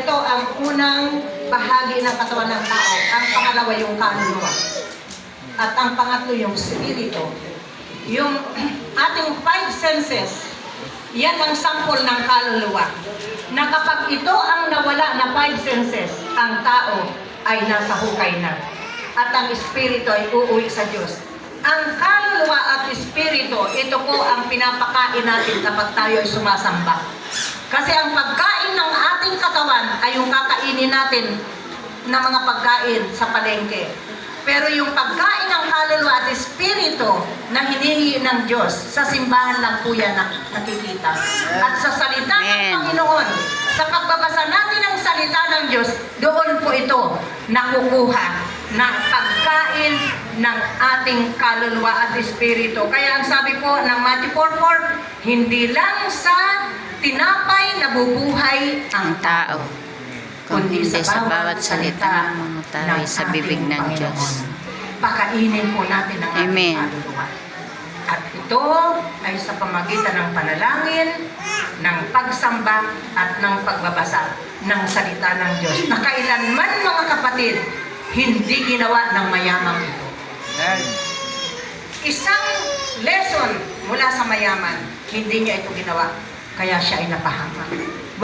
ito ang unang bahagi ng katawan ng tao. Ang pangalawa yung kaluluwa. At ang pangatlo yung spirito. Yung ating five senses, yan ang sample ng kaluluwa. Na kapag ito ang nawala na five senses, ang tao ay nasa hukay na. At ang espiritu ay uuwi sa Diyos. Ang kaluluwa at espiritu, ito po ang pinapakain natin kapag tayo ay sumasamba. Kasi ang pagkain ng ating katawan ay yung kakainin natin na mga pagkain sa palengke. Pero yung pagkain ng kaluluwa at espiritu na hinihingi ng Diyos, sa simbahan lang po yan nakikita. At sa salita ng Panginoon, sa pagbabasa natin ng salita ng Diyos, doon po ito nakukuha na pagkain ng ating kaluluwa at espiritu. Kaya ang sabi po ng Matthew 4:4, hindi lang sa tinapay nabubuhay ang tao, kundi sa bawat salita ng tawi sa bibig ng Diyos. Pakainin po natin ang ating Amen. kaluluwa. At ito ay sa pamagitan ng panalangin, ng pagsamba, at ng pagbabasa ng salita ng Diyos. Na kailanman, mga kapatid, hindi ginawa ng mayamang ito. Isang lesson mula sa mayaman, hindi niya ito ginawa. Kaya siya ay napahamak.